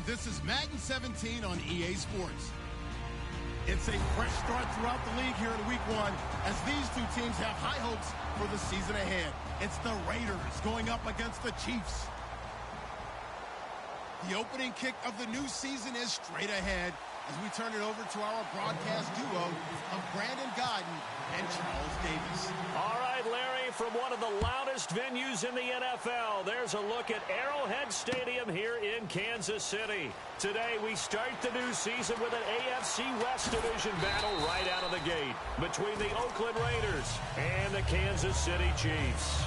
and this is Madden 17 on EA Sports. It's a fresh start throughout the league here in Week 1 as these two teams have high hopes for the season ahead. It's the Raiders going up against the Chiefs. The opening kick of the new season is straight ahead as we turn it over to our broadcast duo of Brandon Godden and Charles Davis. All right, Larry, from one of the loudest venues in the NFL, there's a look at Arrowhead Stadium here in Kansas City. Today, we start the new season with an AFC West Division battle right out of the gate between the Oakland Raiders and the Kansas City Chiefs.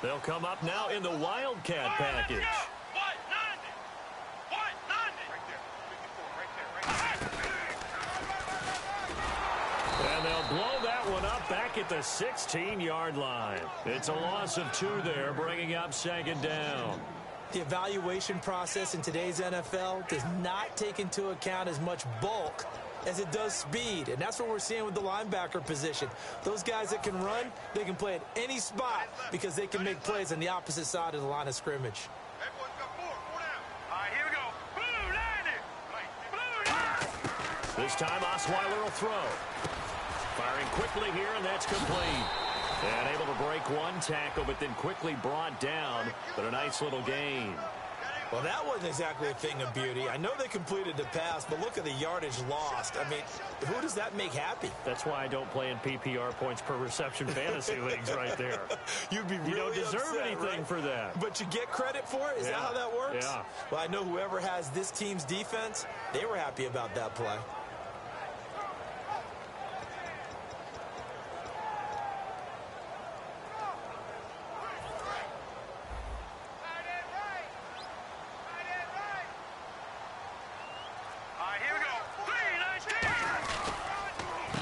They'll come up now in the Wildcat package. And they'll blow that one up back at the 16-yard line. It's a loss of 2 there, bringing up 2nd down. The evaluation process in today's NFL does not take into account as much bulk as it does speed, and that's what we're seeing with the linebacker position. Those guys that can run, they can play at any spot because they can make plays on the opposite side of the line of scrimmage. This time Osweiler will throw. Firing quickly here, and that's complete. And able to break one tackle, but then quickly brought down, but a nice little gain. Well, that wasn't exactly a thing of beauty. I know they completed the pass, but look at the yardage lost. I mean, who does that make happy? That's why I don't play in PPR points per reception fantasy leagues right there. You'd be really You don't deserve upset, anything right? for that. But you get credit for it? Is that how that works? Yeah. Well, I know whoever has this team's defense, they were happy about that play.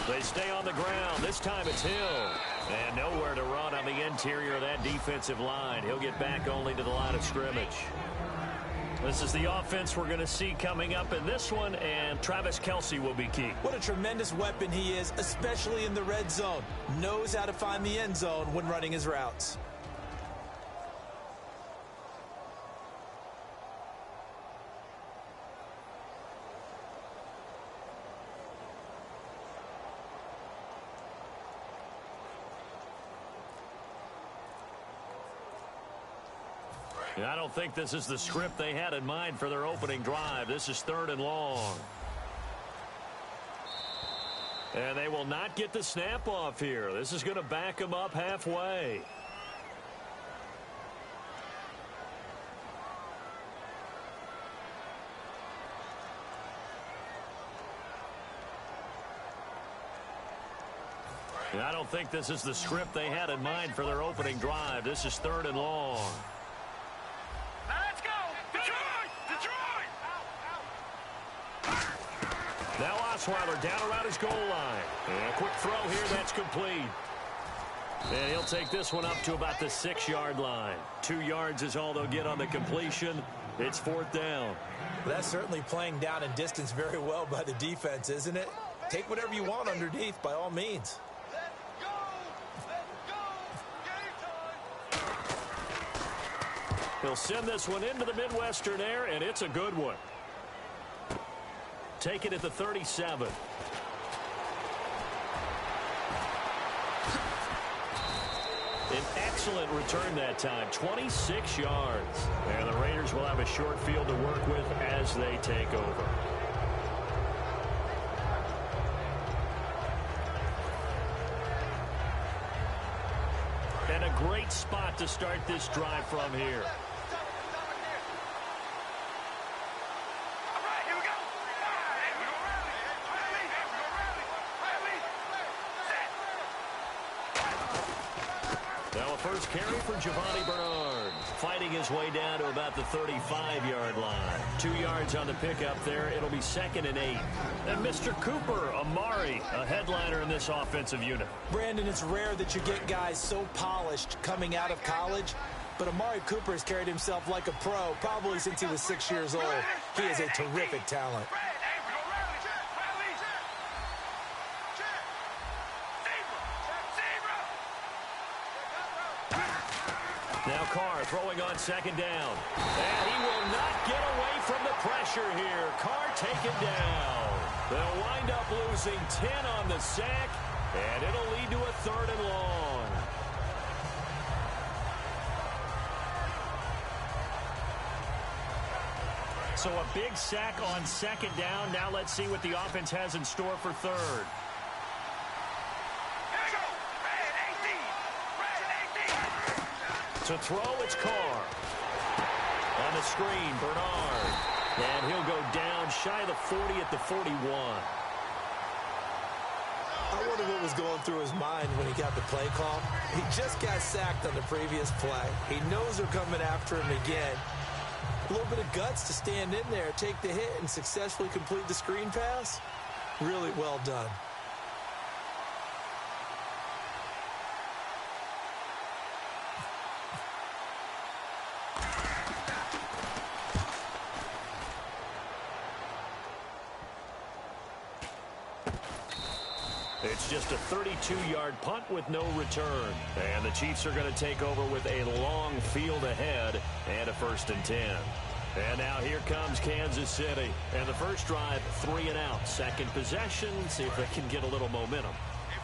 They stay on the ground. This time it's Hill. And nowhere to run on the interior of that defensive line. He'll get back only to the line of scrimmage. This is the offense we're going to see coming up in this one, and Travis Kelce will be key. What a tremendous weapon he is, especially in the red zone. Knows how to find the end zone when running his routes. I don't think this is the script they had in mind for their opening drive. This is 3rd and long. And they will not get the snap off here. This is going to back them up halfway. I don't think this is the script they had in mind for their opening drive. This is 3rd and long. Now Osweiler down around his goal line. And a quick throw here, that's complete. And he'll take this one up to about the 6-yard line. 2 yards is all they'll get on the completion. It's 4th down. Well, that's certainly playing down in distance very well by the defense, isn't it? Take whatever you want underneath by all means. He'll send this one into the Midwestern air, and it's a good one. Take it at the 37. An excellent return that time, 26 yards. And the Raiders will have a short field to work with as they take over. And a great spot to start this drive from here. First carry for Giovanni Bernard. Fighting his way down to about the 35-yard line. 2 yards on the pickup there. It'll be 2nd and 8. And Mr. Cooper Amari, a headliner in this offensive unit. Brandon, it's rare that you get guys so polished coming out of college, but Amari Cooper has carried himself like a pro probably since he was 6 years old. He is a terrific talent. Now Carr throwing on second down. And he will not get away from the pressure here. Carr taken down. They'll wind up losing 10 on the sack, and it'll lead to a 3rd and long. So a big sack on second down. Now let's see what the offense has in store for 3rd. To throw, it's Carr. On the screen, Bernard. And he'll go down shy of the 40 at the 41. I wonder what was going through his mind when he got the play call. He just got sacked on the previous play. He knows they're coming after him again. A little bit of guts to stand in there, take the hit, and successfully complete the screen pass. Really well done. It's just a 32-yard punt with no return. And the Chiefs are going to take over with a long field ahead and a 1st and 10. And now here comes Kansas City. And the first drive, 3 and out. Second possession, see if they can get a little momentum.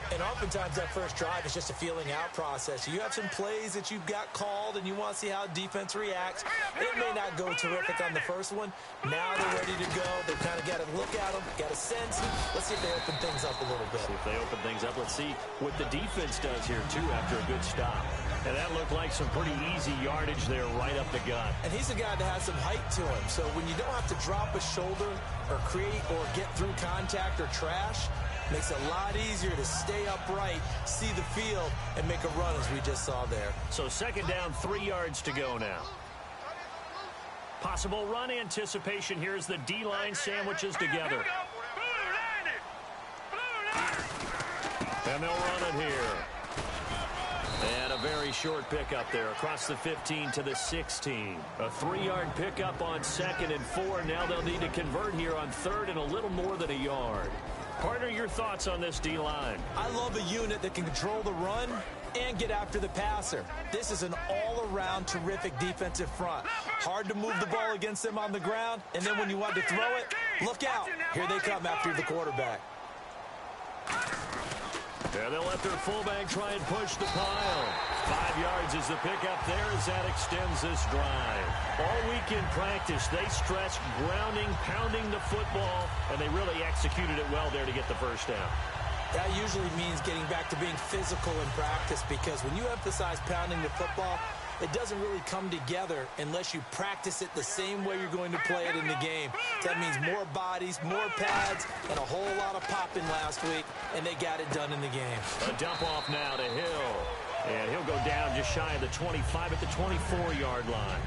And oftentimes that first drive is just a feeling out process. You have some plays that you've got called and you want to see how defense reacts. It may not go terrific on the first one. Now they're ready to go. They've kind of got to look at them, got to sense. Let's see if they open things up a little bit. See if they open things up. Let's see what the defense does here, too, after a good stop. And that looked like some pretty easy yardage there right up the gut. And he's a guy that has some height to him. So when you don't have to drop a shoulder or create or get through contact or trash, makes it a lot easier to stay upright, see the field, and make a run as we just saw there. So second down, 3 yards to go now. Possible run anticipation here as the D-line sandwiches together. And they'll run it here. And a very short pickup there across the 15 to the 16. A 3-yard pickup on 2nd and 4. Now they'll need to convert here on 3rd and a little more than a yard. Partner, your thoughts on this D-line? I love a unit that can control the run and get after the passer. This is an all-around terrific defensive front. Hard to move the ball against them on the ground, and then when you want to throw it, look out. Here they come after the quarterback. Yeah, they'll let their fullback try and push the pile. 5 yards is the pickup there as that extends this drive. All week in practice, they stressed grounding, pounding the football, and they really executed it well there to get the first down. That usually means getting back to being physical in practice, because when you emphasize pounding the football, it doesn't really come together unless you practice it the same way you're going to play it in the game. That means more bodies, more pads, and a whole lot of popping last week, and they got it done in the game. A dump off now to Hill. And he'll go down just shy of the 25 at the 24-yard line.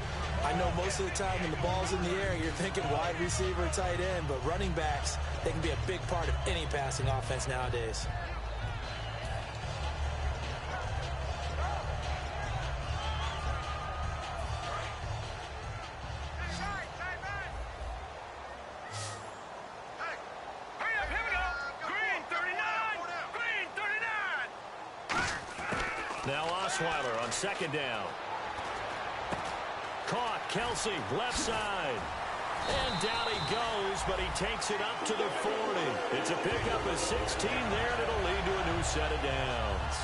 I know most of the time when the ball's in the air, you're thinking wide receiver, tight end, but running backs, they can be a big part of any passing offense nowadays. Now Osweiler on second down. Caught, Kelsey, left side. And down he goes, but he takes it up to the 40. It's a pickup of 16 there, and it'll lead to a new set of downs.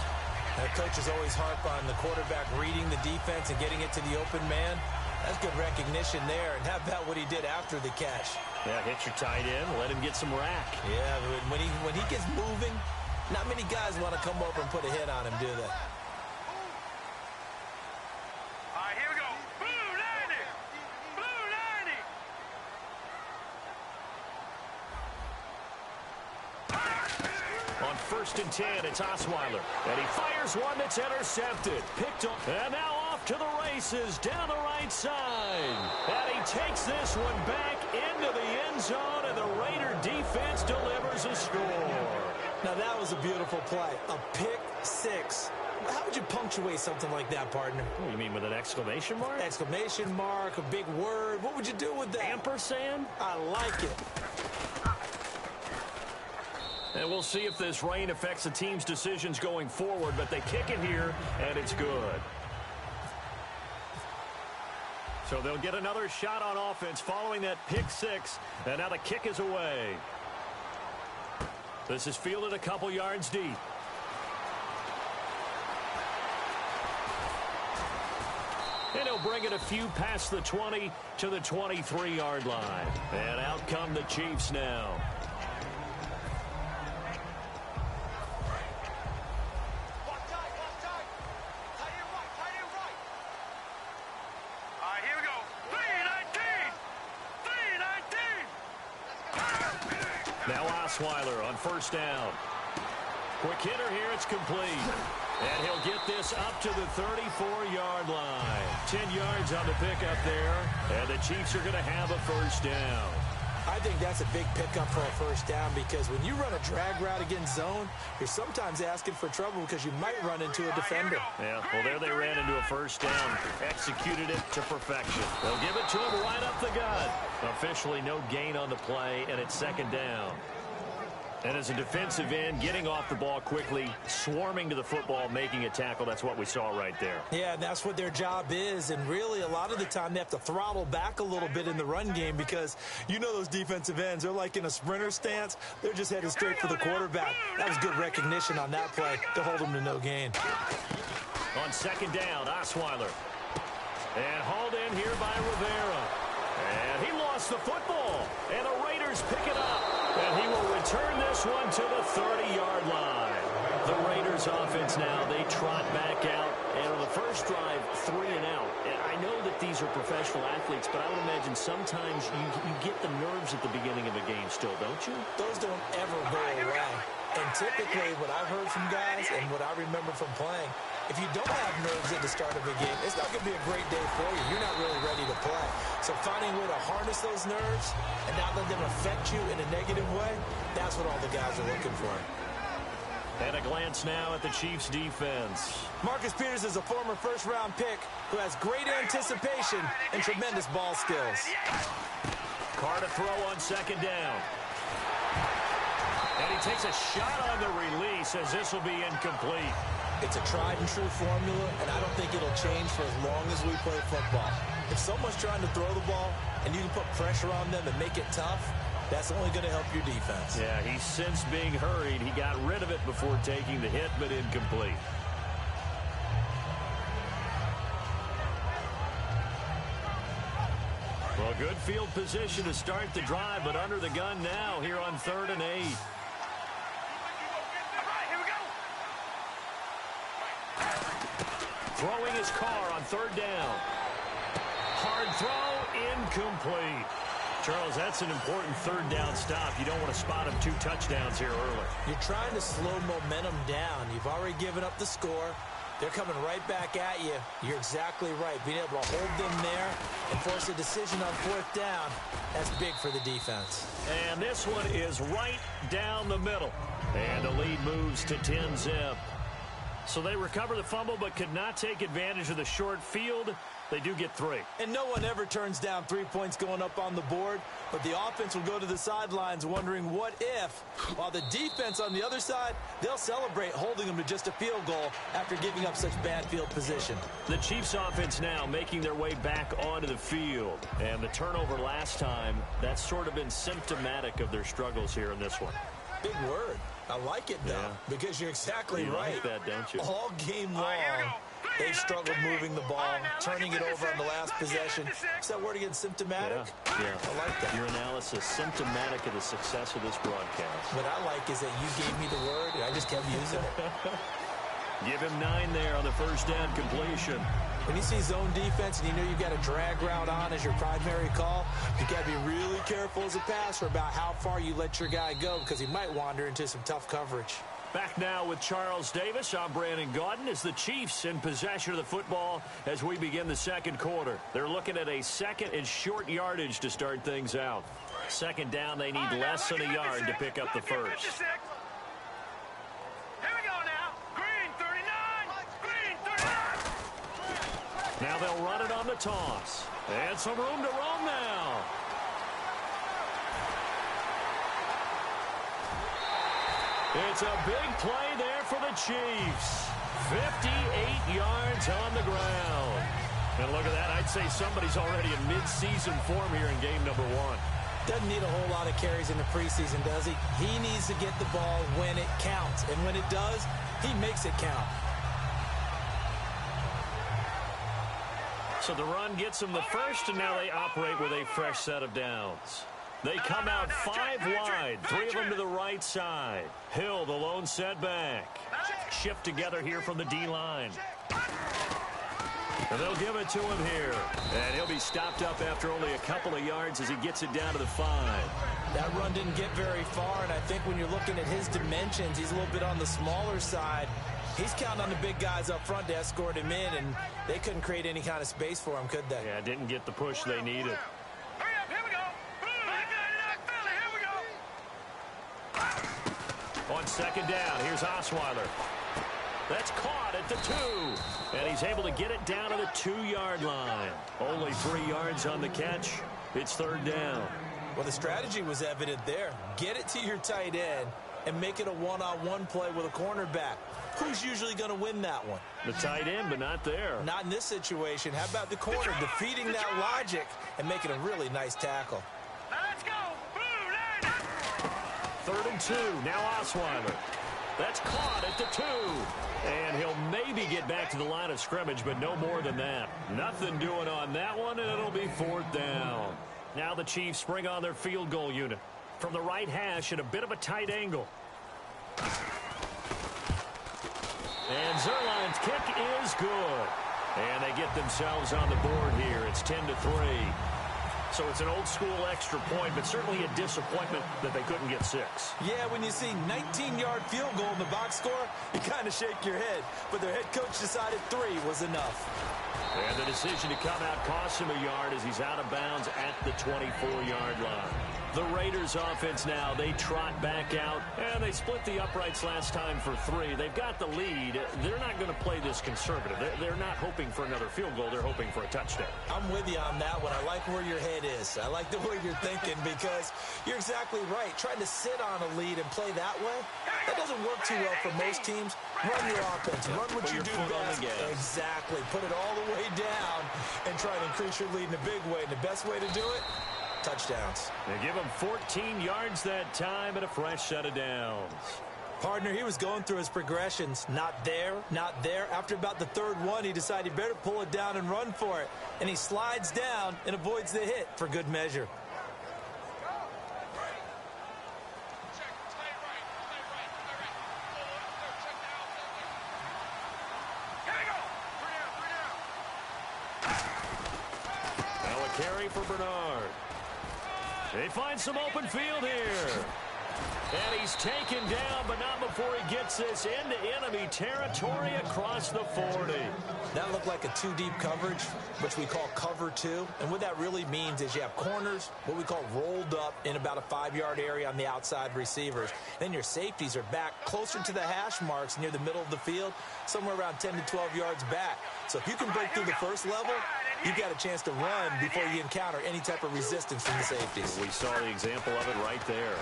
That coach is always harp on the quarterback reading the defense and getting it to the open man. That's good recognition there. And how about what he did after the catch? Yeah, hit your tight end, let him get some rack. Yeah, when he gets moving, not many guys want to come over and put a hit on him, do they? On 1st and 10, it's Osweiler. And he fires one that's intercepted. Picked up. And now off to the races down the right side. And he takes this one back into the end zone, and the Raider defense delivers a score. Now that was a beautiful play. A pick six. How would you punctuate something like that, partner? What, you mean with an exclamation mark? Exclamation mark, a big word. What would you do with that? Ampersand? I like it. And we'll see if this rain affects the team's decisions going forward, but they kick it here, and it's good. So they'll get another shot on offense following that pick six, and now the kick is away. This is fielded a couple yards deep. And he'll bring it a few past the 20 to the 23-yard line. And out come the Chiefs now. Now Osweiler on first down. Quick hitter here, it's complete. And he'll get this up to the 34-yard line. 10 yards on the pickup there. And the Chiefs are going to have a first down. I think that's a big pickup for a first down because when you run a drag route against zone, you're sometimes asking for trouble because you might run into a defender. Yeah, well, there they ran into a first down. Executed it to perfection. They'll give it to him right up the gut. Officially no gain on the play, and it's second down. And as a defensive end, getting off the ball quickly, swarming to the football, making a tackle, that's what we saw right there. Yeah, that's what their job is. And really, a lot of the time, they have to throttle back a little bit in the run game because you know those defensive ends, they're like in a sprinter stance. They're just headed straight for the quarterback. That was good recognition on that play to hold them to no gain. On second down, Osweiler. And hauled in here by Rivera. And he lost the football. And the Raiders pick it up. And he will return this one to the 30-yard line. The Raiders offense now, they trot back out. And on the first drive, 3 and out. And I know that these are professional athletes, but I would imagine sometimes you get the nerves at the beginning of a game still, don't you? Those don't ever go away. And typically what I've heard from guys and what I remember from playing, if you don't have nerves at the start of a game, it's not going to be a great day for you. You're not really ready to play. So finding a way to harness those nerves and not let them affect you in a negative way, that's what all the guys are looking for. And a glance now at the Chiefs' defense. Marcus Peters is a former first-round pick who has great anticipation and tremendous ball skills. Carr to throw on second down. And he takes a shot on the release as this will be incomplete. It's a tried-and-true formula, and I don't think it'll change for as long as we play football. If someone's trying to throw the ball and you can put pressure on them and make it tough, that's only going to help your defense. Yeah, he's since being hurried. He got rid of it before taking the hit, but incomplete. Well, good field position to start the drive, but under the gun now here on 3rd and 8. Throwing his Carr on 3rd down. Hard throw, incomplete. Charles, that's an important 3rd down stop. You don't want to spot him 2 touchdowns here early. You're trying to slow momentum down. You've already given up the score. They're coming right back at you. You're exactly right. Being able to hold them there and force a decision on 4th down, that's big for the defense. And this one is right down the middle. And the lead moves to 10-zip. So they recover the fumble but could not take advantage of the short field. They do get 3. And no one ever turns down 3 points going up on the board, but the offense will go to the sidelines wondering what if, while the defense on the other side, they'll celebrate holding them to just a field goal after giving up such bad field position. The Chiefs offense now making their way back onto the field. And the turnover last time, that's sort of been symptomatic of their struggles here in this one. Big word. I like it, though, because you're exactly right. You like that, don't you? All game long, they've struggled moving the ball, turning it over on the last possession. Is that word again, symptomatic? Yeah. I like that. Your analysis, symptomatic of the success of this broadcast. What I like is that you gave me the word, and I just kept using it. Give him 9 there on the first down completion. When you see zone defense and you know you've got a drag route on as your primary call, you got to be really careful as a passer about how far you let your guy go because he might wander into some tough coverage. Back now with Charles Davis. I'm Brandon Gaudin as the Chiefs in possession of the football as we begin the second quarter. They're looking at a 2nd and short yardage to start things out. 2nd down, they need less than a yard to pick up the first. Now they'll run it on the toss. And some room to roam now. It's a big play there for the Chiefs. 58 yards on the ground. And look at that. I'd say somebody's already in mid-season form here in game number 1. Doesn't need a whole lot of carries in the preseason, does he? He needs to get the ball when it counts. And when it does, he makes it count. So the run gets them the first, and now they operate with a fresh set of downs. They come out 5 wide, 3 of them to the right side. Hill, the lone setback. Shift together here from the D-line. And they'll give it to him here. And he'll be stopped up after only a couple of yards as he gets it down to the 5. That run didn't get very far, and I think when you're looking at his dimensions, he's a little bit on the smaller side. He's counting on the big guys up front to escort him in, and they couldn't create any kind of space for him, could they? Yeah, didn't get the push they needed. On second down, here's Osweiler. That's caught at the 2. And he's able to get it down to the 2-yard line. Only 3 yards on the catch. It's third down. Well, the strategy was evident there. Get it to your tight end and make it a one-on-one play with a cornerback. Who's usually going to win that one? The tight end, but not there. Not in this situation. How about the corner defeating that logic and making a really nice tackle? Let's go. 3rd and 2. Now Osweiler. That's caught at the 2. And he'll maybe get back to the line of scrimmage, but no more than that. Nothing doing on that one, and it'll be 4th down. Now the Chiefs bring on their field goal unit. From the right hash at a bit of a tight angle. And Zerline's kick is good. And they get themselves on the board here. It's 10-3. So it's an old-school extra point, but certainly a disappointment that they couldn't get 6. Yeah, when you see 19-yard field goal in the box score, you kind of shake your head. But their head coach decided 3 was enough. And the decision to come out costs him a yard as he's out of bounds at the 24-yard line. The Raiders offense now, they trot back out, and they split the uprights last time for 3. They've got the lead. They're not going to play this conservative. They're not hoping for another field goal. They're hoping for a touchdown. I'm with you on that one. I like where your head is. I like the way you're thinking because you're exactly right. Trying to sit on a lead and play that way, that doesn't work too well for most teams. Run your offense. Run what you do best. Exactly. Put it all the way down and try to increase your lead in a big way. And the best way to do it, touchdowns. They give him 14 yards that time and a fresh set of downs. Partner, he was going through his progressions. Not there, not there. After about the 3rd one, he decided he better pull it down and run for it. And he slides down and avoids the hit for good measure. Now a carry for Bernard. They find some open field here. And he's taken down, but not before he gets this into enemy territory across the 40. That looked like a 2-deep coverage, which we call cover 2. And what that really means is you have corners, what we call rolled up in about a 5-yard area on the outside receivers. Then your safeties are back closer to the hash marks near the middle of the field, somewhere around 10 to 12 yards back. So if you can break through the first level, you've got a chance to run before you encounter any type of resistance from the safeties. We saw the example of it right there.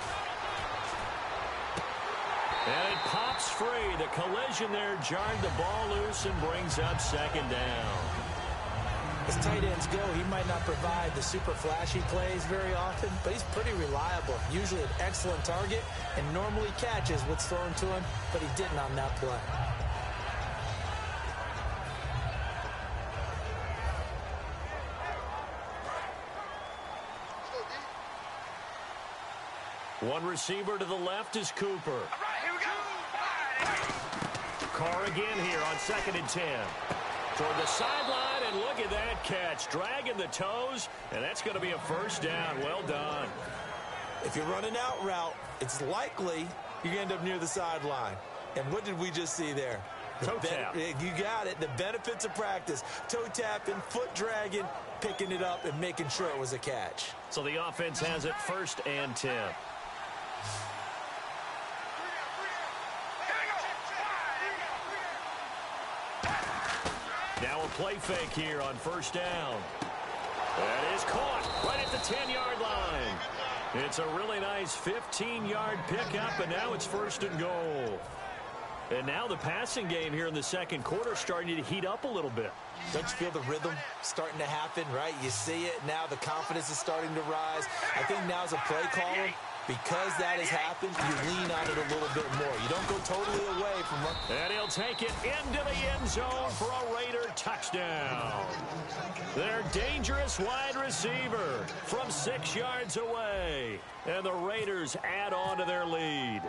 And it pops free. The collision there jarred the ball loose and brings up 2nd down. As tight ends go, he might not provide the super flashy plays very often, but he's pretty reliable. Usually an excellent target and normally catches what's thrown to him, but he didn't on that play. One receiver to the left is Cooper. Carr again here on 2nd and 10. Toward the sideline, and look at that catch. Dragging the toes, and that's going to be a 1st down. Well done. If you're running out route, it's likely you're going to end up near the sideline. And what did we just see there? Toe tap. You got it. The benefits of practice. Toe tapping, foot dragging, picking it up, and making sure it was a catch. So the offense has it 1st and 10. Now a play fake here on first down. That is caught right at the 10-yard line. It's a really nice 15-yard pickup, and now it's first and goal. And now the passing game here in the second quarter is starting to heat up a little bit. Don't you feel the rhythm starting to happen, right? You see it now. The confidence is starting to rise. I think now as a play caller, because that has happened, you lean on it a little bit more. You don't go totally away from it. And he'll take it into the end zone for a Raider touchdown. Their dangerous wide receiver from 6 yards away. And the Raiders add on to their lead.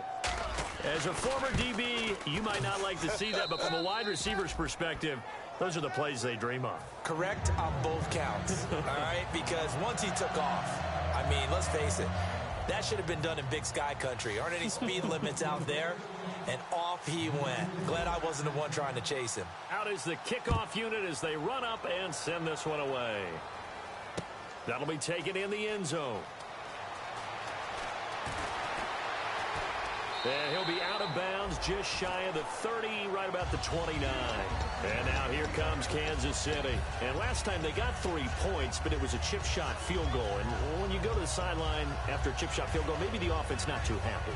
As a former DB, you might not like to see that, but from a wide receiver's perspective, those are the plays they dream of. Correct on both counts, all right? Because once he took off, I mean, let's face it, that should have been done in Big Sky country. Aren't any speed limits out there? And off he went. Glad I wasn't the one trying to chase him. Out is the kickoff unit as they run up and send this one away. That'll be taken in the end zone. And he'll be out of bounds just shy of the 30, right about the 29. And now here comes Kansas City. And last time they got 3 points, but it was a chip shot field goal. And when you go to the sideline after a chip shot field goal, maybe the offense not too happy.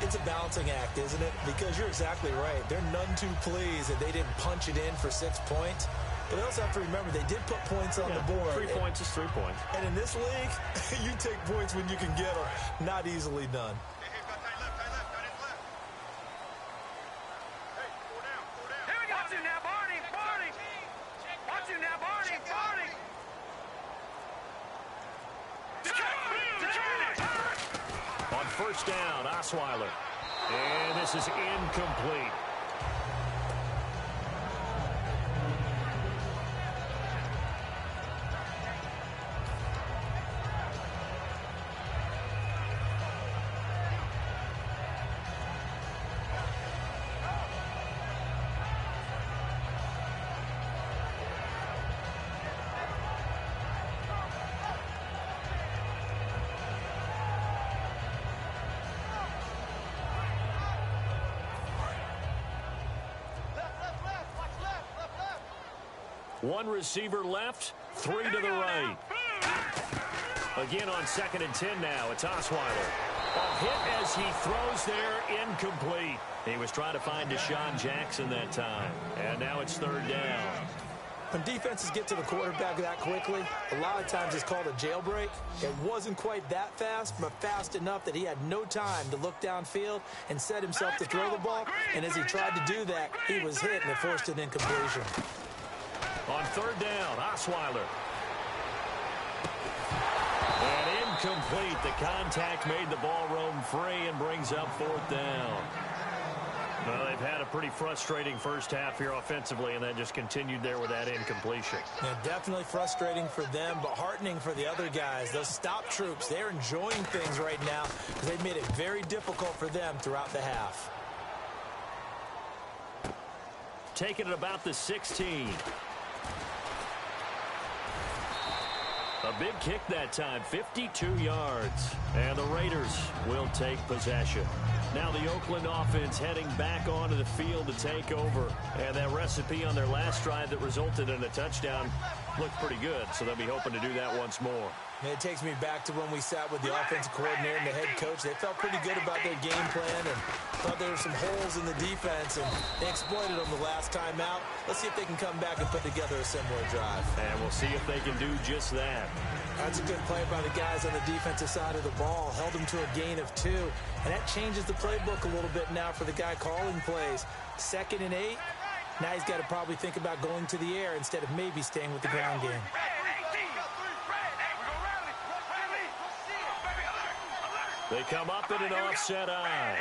It's a balancing act, isn't it? Because you're exactly right. They're none too pleased that they didn't punch it in for 6 points. But they also have to remember they did put points on the board. 3 points is 3 points. And in this league, you take points when you can get them. Not easily done. On first down, Osweiler. And this is incomplete. One receiver left, 3 to the right. Again on 2nd and 10 now. It's Osweiler. A hit as he throws there, incomplete. He was trying to find Deshaun Jackson that time. And now it's 3rd down. When defenses get to the quarterback that quickly, a lot of times it's called a jailbreak. It wasn't quite that fast, but fast enough that he had no time to look downfield and set himself to throw the ball. And as he tried to do that, he was hit and it forced an incompletion. On 3rd down, Osweiler. And incomplete. The contact made the ball roam free and brings up 4th down. Well, they've had a pretty frustrating first half here offensively, and that just continued there with that incompletion. Yeah, definitely frustrating for them, but heartening for the other guys. Those stop troops, they're enjoying things right now because they've made it very difficult for them throughout the half. Taking it about the 16. A big kick that time, 52 yards. And the Raiders will take possession. Now the Oakland offense heading back onto the field to take over. And that recipe on their last drive that resulted in a touchdown looked pretty good. So they'll be hoping to do that once more. It takes me back to when we sat with the offensive coordinator and the head coach. They felt pretty good about their game plan and thought there were some holes in the defense, and they exploited them the last time out. Let's see if they can come back and put together a similar drive. And we'll see if they can do just that. That's a good play by the guys on the defensive side of the ball. Held them to a gain of 2. And that changes the playbook a little bit now for the guy calling plays. 2nd and 8. Now he's got to probably think about going to the air instead of maybe staying with the ground game. They come up in an offset eye.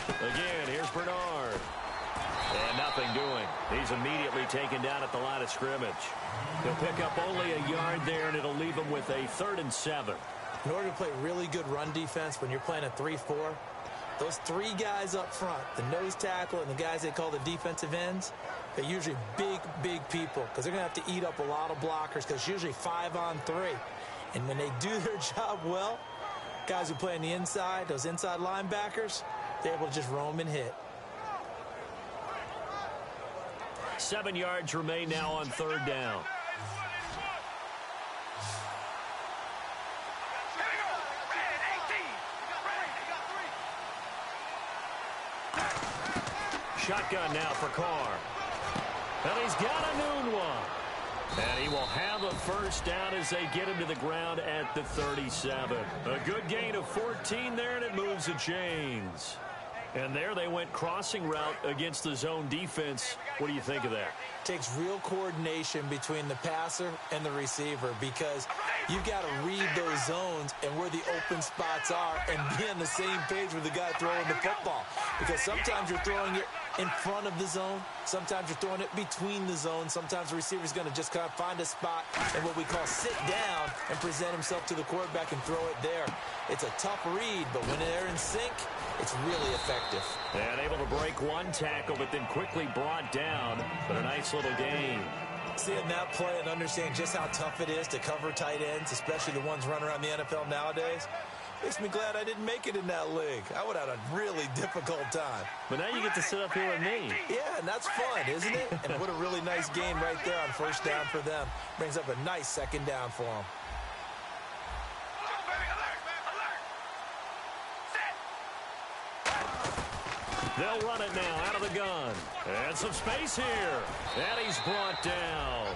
Again, here's Bernard. And nothing doing. He's immediately taken down at the line of scrimmage. He'll pick up only a yard there, and it'll leave him with a 3rd and 7. In order to play really good run defense when you're playing a 3-4, those 3 guys up front, the nose tackle and the guys they call the defensive ends, they're usually big people because they're going to have to eat up a lot of blockers because it's usually 5 on 3. And when they do their job well, guys who play on the inside, those inside linebackers, they're able to just roam and hit. 7 yards remain now on third down. Shotgun now for Carr. And he's got a noon one. And he will have a first down as they get him to the ground at the 37. A good gain of 14 there, and it moves the chains. And there they went crossing route against the zone defense. What do you think of that? Takes real coordination between the passer and the receiver, because you've got to read those zones and where the open spots are and be on the same page with the guy throwing the football. Because sometimes you're throwing it in front of the zone. Sometimes you're throwing it between the zones. Sometimes the receiver's going to just kind of find a spot and what we call sit down and present himself to the quarterback and throw it there. It's a tough read, but when they're in sync, it's really effective. And able to break one tackle, but then quickly brought down. But a nice little gain. Seeing that play and understand just how tough it is to cover tight ends, especially the ones running around the NFL nowadays, makes me glad I didn't make it in that league. I would have had a really difficult time. But now you get to sit up here with me. Yeah, and that's fun, isn't it? And what a really nice gain right there on first down for them. Brings up a nice second down for them. They'll run it now out of the gun. And some space here. And he's brought down.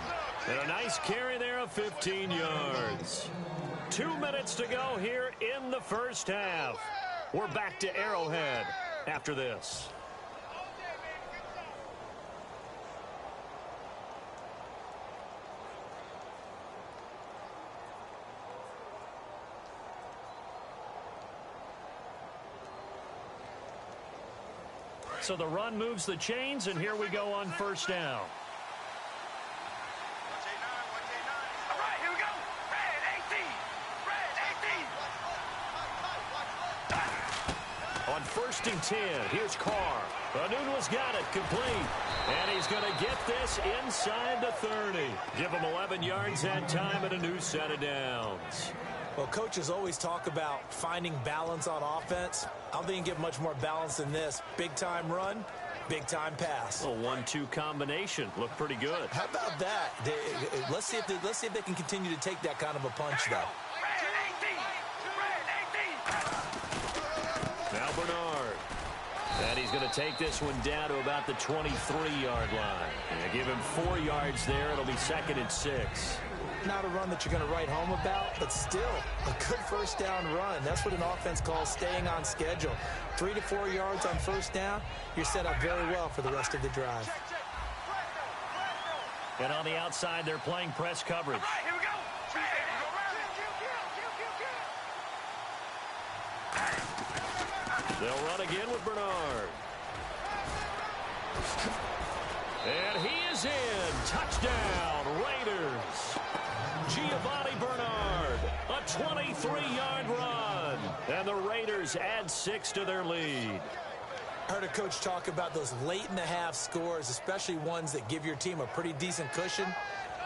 And a nice carry there of 15 yards. 2 minutes to go here in the first half. We're back to Arrowhead after this. So the run moves the chains, and here we go on first down. All right, here we go. Red 18. On 1st and 10, here's Carr. Anunua's got it, complete. And he's going to get this inside the 30. Give him 11 yards that time and a new set of downs. Well, coaches always talk about finding balance on offense. I don't think you can get much more balance than this. Big-time run, big-time pass. A 1-2 combination. Looked pretty good. How about that? Let's see if they can continue to take that kind of a punch, though. Now Bernard. And he's going to take this one down to about the 23-yard line. And give him 4 yards there. It'll be 2nd and 6. Not a run that you're going to write home about, but still a good first down run. That's what an offense calls staying on schedule. 3 to 4 yards on first down, you're set up very well for the rest of the drive. And on the outside, they're playing press coverage. All right, here we go. They'll run again with Bernard. And he is in. Touchdown, Raiders. Giovanni Bernard, a 23-yard run. And the Raiders add 6 to their lead. I heard a coach talk about those late-in-the-half scores, especially ones that give your team a pretty decent cushion.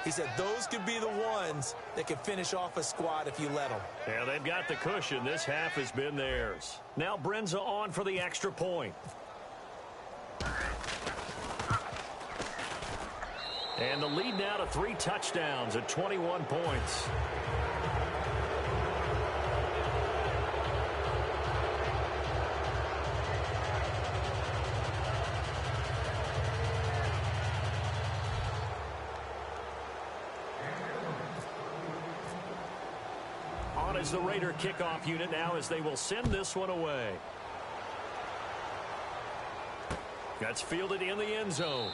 He said those could be the ones that can finish off a squad if you let them. Yeah, they've got the cushion. This half has been theirs. Now Brenza on for the extra point. And the lead now to 3 touchdowns at 21 points. On is the Raider kickoff unit now as they will send this one away. That's fielded in the end zone.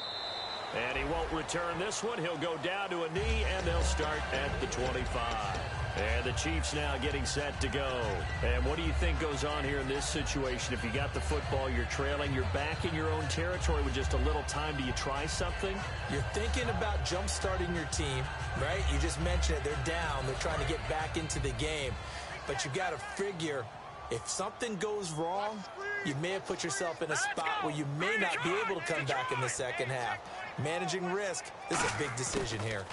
And he won't return this one. He'll go down to a knee, and they'll start at the 25. And the Chiefs now getting set to go. And what do you think goes on here in this situation? If you got the football, you're trailing, you're back in your own territory with just a little time. Do you try something? You're thinking about jump-starting your team, right? You just mentioned it. They're down. They're trying to get back into the game. But you got to figure, if something goes wrong, you may have put yourself in a spot where you may not be able to come back in the second half. Managing risk, this is a big decision here.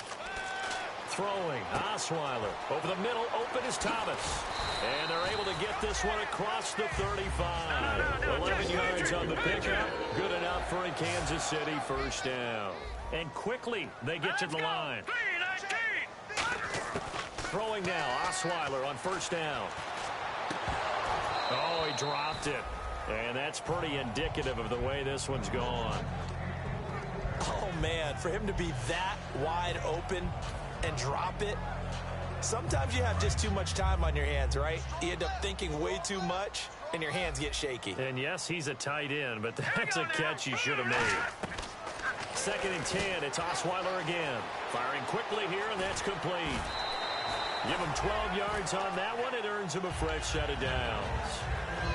throwing. Osweiler over the middle. Open is Thomas. And they're able to get this one across the 35. 11 yards on the pickup. Good enough for a Kansas City first down. And quickly they get to the line. Throwing now. Osweiler on first down. Oh, he dropped it. And that's pretty indicative of the way this one's gone. Oh, man, for him to be that wide open and drop it. Sometimes you have just too much time on your hands, right? You end up thinking way too much, and your hands get shaky. And, yes, he's a tight end, but that's a catch he should have made. 2nd and 10, it's Osweiler again. Firing quickly here, and that's complete. Give him 12 yards on that one. It earns him a fresh set of downs.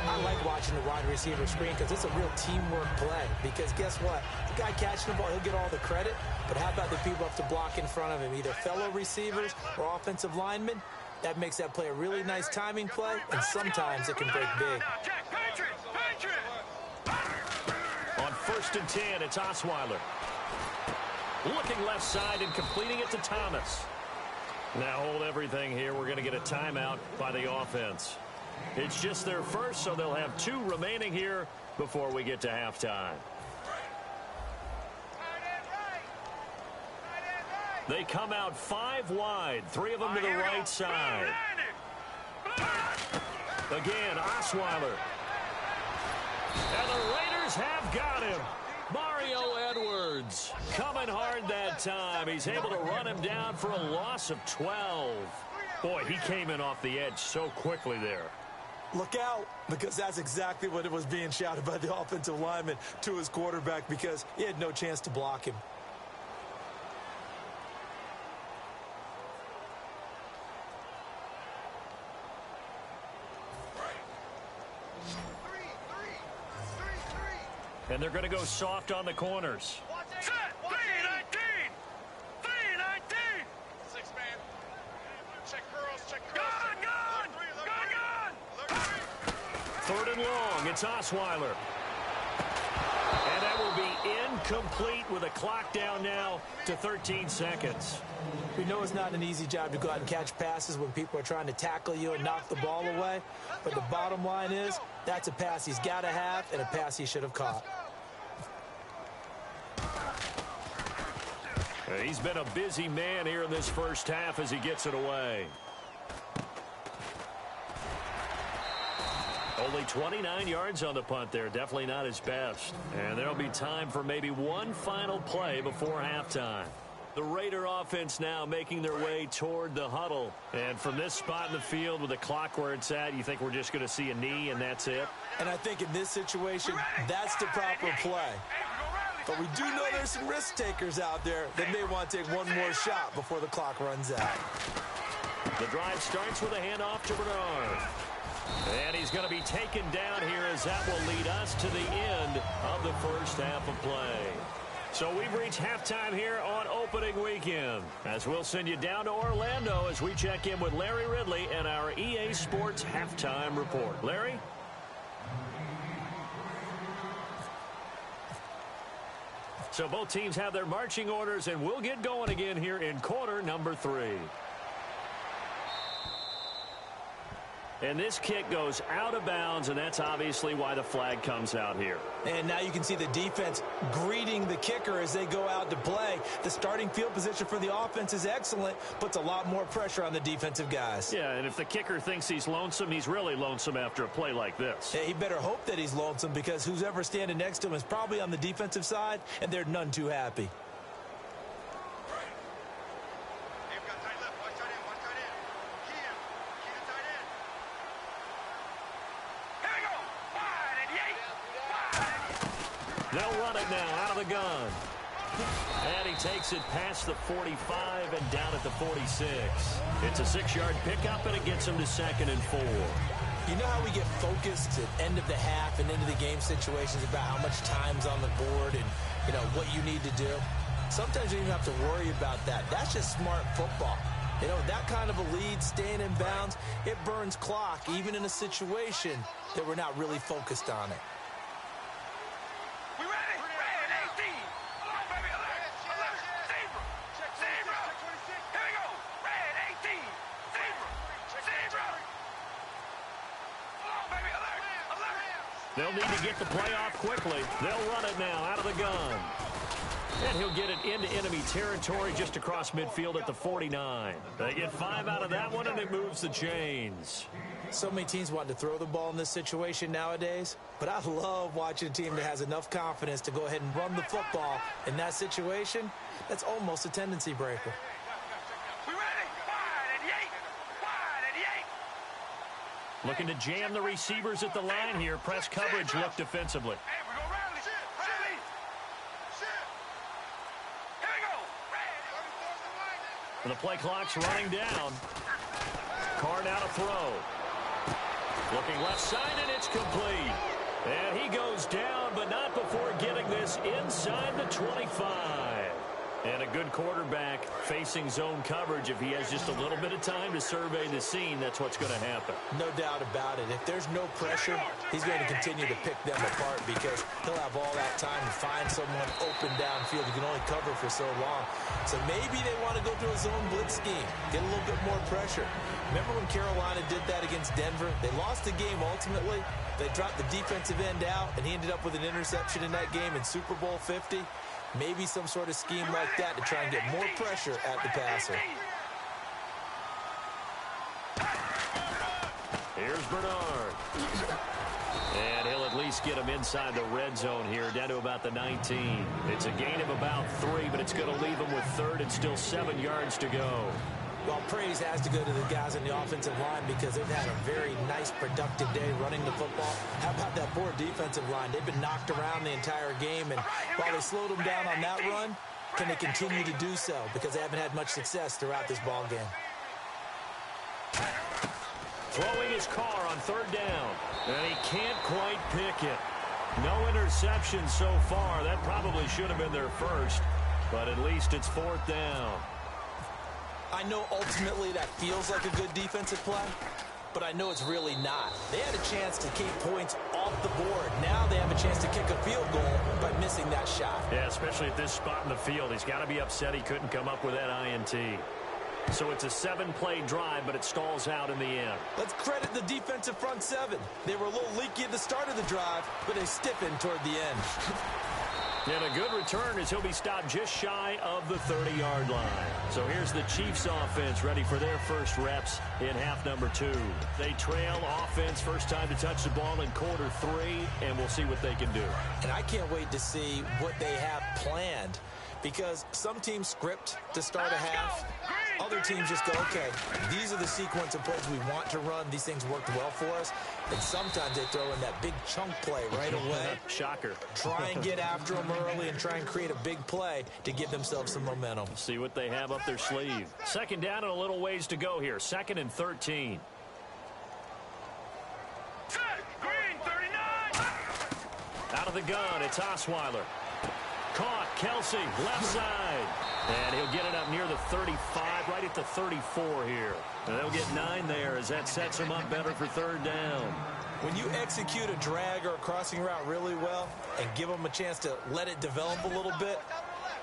I like watching the wide receiver screen because it's a real teamwork play. Because guess what? The guy catching the ball, he'll get all the credit. But how about the people up to block in front of him, either fellow receivers or offensive linemen? That makes that play a really nice timing play, and sometimes it can break big. On 1st and 10, it's Osweiler. Looking left side and completing it to Thomas. Now hold everything here. We're going to get a timeout by the offense. It's just their first, so they'll have 2 remaining here before we get to halftime. They come out 5 wide, 3 of them to the right side. Again, Osweiler. And the Raiders have got him. Mario Edwards coming hard that time. He's able to run him down for a loss of 12. Boy, he came in off the edge so quickly there. Look out, because that's exactly what it was being shouted by the offensive lineman to his quarterback, because he had no chance to block him. And they're going to go soft on the corners. Set! 3-19! 3-19! 6-man. Check curls, check curls. Gun! 3rd and long. It's Osweiler. And that will be incomplete with a clock down now to 13 seconds. We know it's not an easy job to go out and catch passes when people are trying to tackle you and knock the ball away. But the bottom line is, that's a pass he's got to have and a pass he should have caught. He's been a busy man here in this first half as he gets it away. Only 29 yards on the punt there. Definitely not his best. And there'll be time for maybe one final play before halftime. The Raider offense now making their way toward the huddle. And from this spot in the field with the clock where it's at, you think we're just going to see a knee and that's it? And I think in this situation, that's the proper play. But we do know there's some risk takers out there that may want to take one more shot before the clock runs out. The drive starts with a handoff to Bernard. And he's going to be taken down here as that will lead us to the end of the first half of play. So we've reached halftime here on opening weekend, as we'll send you down to Orlando as we check in with Larry Ridley and our EA Sports Halftime Report. Larry? So both teams have their marching orders, and we'll get going again here in quarter number 3. And this kick goes out of bounds, and that's obviously why the flag comes out here. And now you can see the defense greeting the kicker as they go out to play. The starting field position for the offense is excellent, puts a lot more pressure on the defensive guys. Yeah, and if the kicker thinks he's lonesome, he's really lonesome after a play like this. Yeah, he better hope that he's lonesome, because who's ever standing next to him is probably on the defensive side, and they're none too happy. They'll run it now out of the gun. And he takes it past the 45 and down at the 46. It's a 6-yard pickup, and it gets him to 2nd and 4. You know how we get focused at end of the half and into the game situations about how much time's on the board and, you know, what you need to do? Sometimes you don't even have to worry about that. That's just smart football. You know, that kind of a lead, staying in bounds, it burns clock, even in a situation that we're not really focused on it. They'll need to get the play off quickly. They'll run it now out of the gun. And he'll get it into enemy territory just across midfield at the 49. They get 5 out of that one, and it moves the chains. So many teams want to throw the ball in this situation nowadays, but I love watching a team that has enough confidence to go ahead and run the football. In that situation, that's almost a tendency breaker. We ready? Wide and yank. Wide and yank. Looking to jam the receivers at the line here. Press coverage look defensively. Hey, we're going to rally. Rally. Here we go. The play clock's running down. Carr now to throw. Looking left side, and it's complete. And he goes down, but not before getting this inside the 25. And a good quarterback facing zone coverage. If he has just a little bit of time to survey the scene, that's what's going to happen. No doubt about it. If there's no pressure, he's going to continue to pick them apart because he'll have all that time to find someone open downfield. He can only cover for so long. So maybe they want to go to a zone blitz scheme, get a little bit more pressure. Remember when Carolina did that against Denver? They lost the game ultimately. They dropped the defensive end out, and he ended up with an interception in that game in Super Bowl 50. Maybe some sort of scheme like that to try and get more pressure at the passer. Here's Bernard. And he'll at least get him inside the red zone here, down to about the 19. It's a gain of about 3, but it's going to leave him with 3rd and still 7 yards to go. Well, praise has to go to the guys on the offensive line because they've had a very nice, productive day running the football. How about that poor defensive line? They've been knocked around the entire game, and while they slowed them down on that run, can they continue to do so? Because they haven't had much success throughout this ball game. Throwing his Carr on 3rd down, and he can't quite pick it. No interception so far. That probably should have been their first, but at least it's 4th down. I know ultimately that feels like a good defensive play, but I know it's really not. They had a chance to keep points off the board. Now they have a chance to kick a field goal by missing that shot. Yeah, especially at this spot in the field. He's got to be upset he couldn't come up with that INT. So it's a 7-play drive, but it stalls out in the end. Let's credit the defensive front 7. They were a little leaky at the start of the drive, but they stiffened toward the end. And a good return as he'll be stopped just shy of the 30-yard line. So here's the Chiefs offense ready for their first reps in half number 2. They trail offense first time to touch the ball in quarter 3, and we'll see what they can do. And I can't wait to see what they have planned because some teams script to start a half. Other teams just go, okay, these are the sequence of plays we want to run. These things worked well for us. And sometimes they throw in that big chunk play right away. Shocker. Try and get after them early and try and create a big play to give themselves some momentum. See what they have up their sleeve. 2nd down and a little ways to go here. 2nd and 13. Set. Green 39. Out of the gun, it's Osweiler. Caught, Kelsey, left side. And he'll get it up near the 35, right at the 34 here. And they'll get 9 there as that sets them up better for 3rd down. When you execute a drag or a crossing route really well and give them a chance to let it develop a little bit,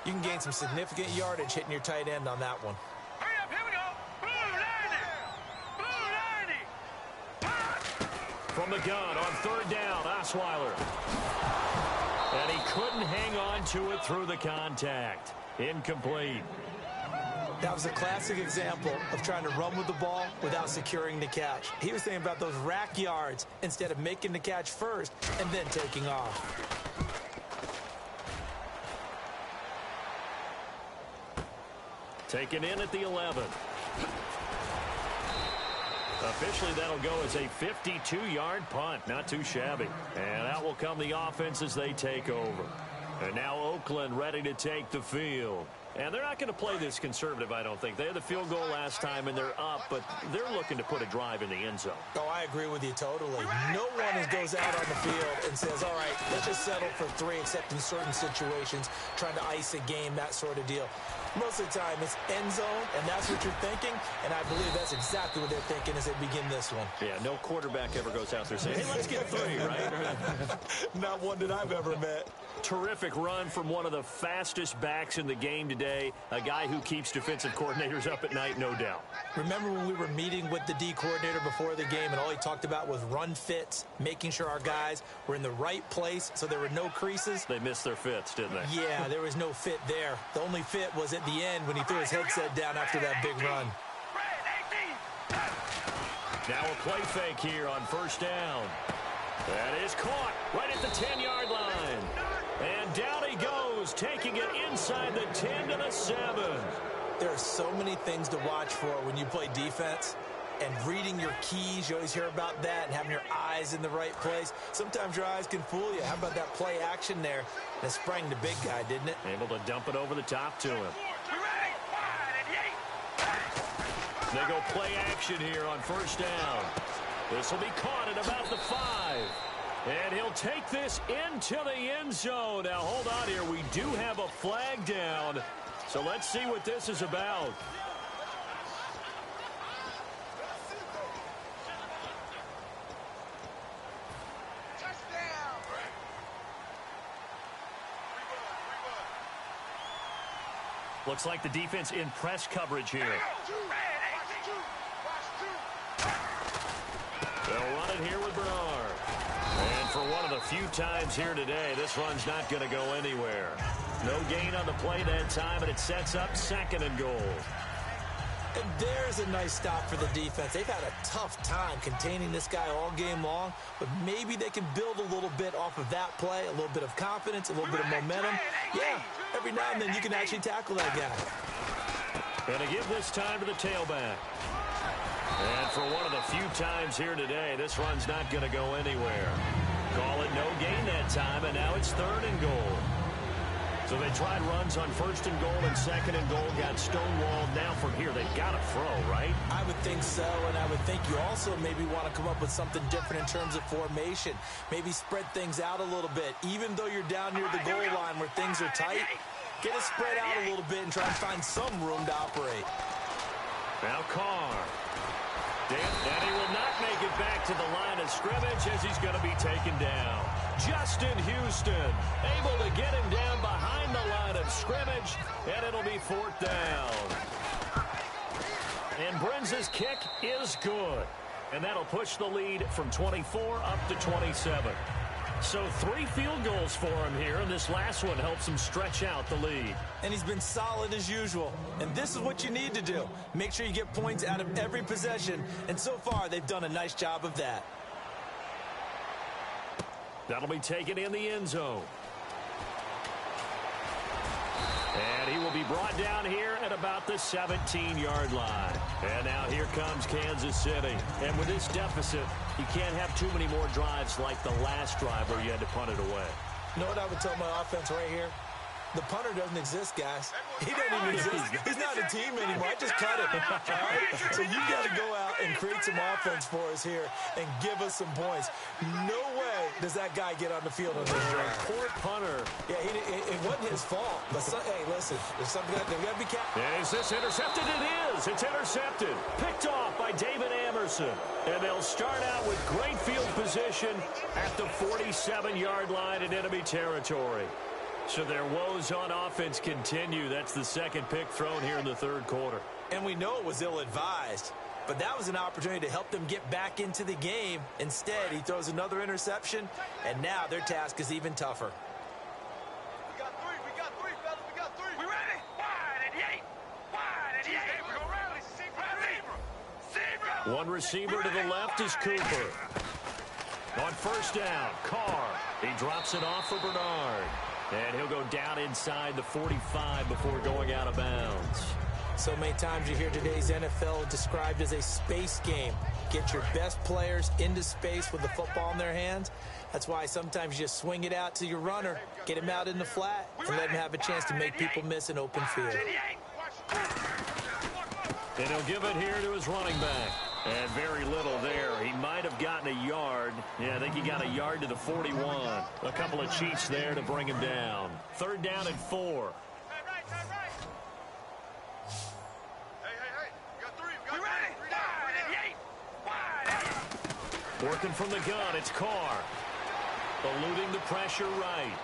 you can gain some significant yardage hitting your tight end on that one. Hurry up, here we go. Blue 90. Blue 90. From the gun on 3rd down, Osweiler. And he couldn't hang on to it through the contact. Incomplete. That was a classic example of trying to run with the ball without securing the catch. He was thinking about those rack yards instead of making the catch first and then taking off. Taken in at the 11. Officially, that'll go as a 52-yard punt. Not too shabby. And out will come the offense as they take over. And now Oakland ready to take the field. And they're not going to play this conservative, I don't think. They had the field goal last time, and they're up, but they're looking to put a drive in the end zone. Oh, I agree with you totally. No one goes out on the field and says, all right, let's just settle for 3, except in certain situations, trying to ice a game, that sort of deal. Most of the time, it's end zone, and that's what you're thinking, and I believe that's exactly what they're thinking as they begin this one. Yeah, no quarterback ever goes out there saying, hey, let's get 3, right? Not one that I've ever met. Terrific run from one of the fastest backs in the game today, a guy who keeps defensive coordinators up at night, no doubt. Remember when we were meeting with the D coordinator before the game and all he talked about was run fits, make making sure our guys were in the right place so there were no creases. They missed their fits, didn't they? Yeah, there was no fit there. The only fit was at the end when he threw his headset down after that big run. Now a play fake here on first down. That is caught right at the 10-yard line. And down he goes, taking it inside the 10 to the 7. There are so many things to watch for when you play defense. And reading your keys, you always hear about that, and having your eyes in the right place. Sometimes your eyes can fool you. How about that play action there? That sprang the big guy, didn't it? Able to dump it over the top to him. They go play action here on first down. This will be caught at about the 5. And he'll take this into the end zone. Now, hold on here. We do have a flag down. So let's see what this is about. Looks like the defense in press coverage here. They'll run it here with Bernard. And for one of the few times here today, this run's not going to go anywhere. No gain on the play that time, and it sets up 2nd and goal. And there's a nice stop for the defense. They've had a tough time containing this guy all game long, but maybe they can build a little bit off of that play, a little bit of confidence, a little bit of momentum. Yeah, every now and then you can actually tackle that guy. Going to give this time to the tailback. And for one of the few times here today, this run's not going to go anywhere. Call it no gain that time, and now it's 3rd and goal. So they tried runs on 1st and goal and 2nd and goal, got stonewalled. Now from here, they've got to throw, right? I would think so, and I would think you also maybe want to come up with something different in terms of formation. Maybe spread things out a little bit. Even though you're down near the goal line where things are tight, get it spread out a little bit and try and find some room to operate. Now Carr. And he will not make it back to the line of scrimmage as he's going to be taken down. Justin Houston able to get him down behind the line of scrimmage, and it'll be 4th down. And Brenza's kick is good. And that'll push the lead from 24 up to 27. So 3 field goals for him here, and this last one helps him stretch out the lead. And he's been solid as usual. And this is what you need to do. Make sure you get points out of every possession. And so far, they've done a nice job of that. That'll be taken in the end zone. And he will be brought down here at about the 17-yard line. And now here comes Kansas City. And with this deficit, you can't have too many more drives like the last drive where you had to punt it away. You know what I would tell my offense right here? The punter doesn't exist, guys. He doesn't even exist. He's not a team anymore. I just cut him. All right? So you got to go out and create some offense for us here and give us some points. No way does that guy get on the field on this drive. Poor punter. Yeah, it wasn't his fault. But hey, listen, there's something that got to be kept. Is this intercepted? It is. It's intercepted. Picked off by David Amerson. And they'll start out with great field position at the 47-yard line in enemy territory. So their woes on offense continue. That's the 2nd pick thrown here in the 3rd quarter. And we know it was ill-advised. But that was an opportunity to help them get back into the game. Instead, he throws another interception, and now their task is even tougher. We got 3, fellas, we got 3. We ready? Wide and yay. Wide and yay. We're going to rally. Zebra. One receiver to the left is Cooper. On first down, Carr. He drops it off for Bernard. And he'll go down inside the 45 before going out of bounds. So many times you hear today's NFL described as a space game. Get your best players into space with the football in their hands. That's why sometimes you just swing it out to your runner, get him out in the flat, and let him have a chance to make people miss an open field. And he'll give it here to his running back. And very little there. He might have gotten a yard. Yeah, I think he got a yard to the 41. A couple of cheats there to bring him down. 3rd down and 4. Working from the gun, it's Carr. Eluding the pressure right.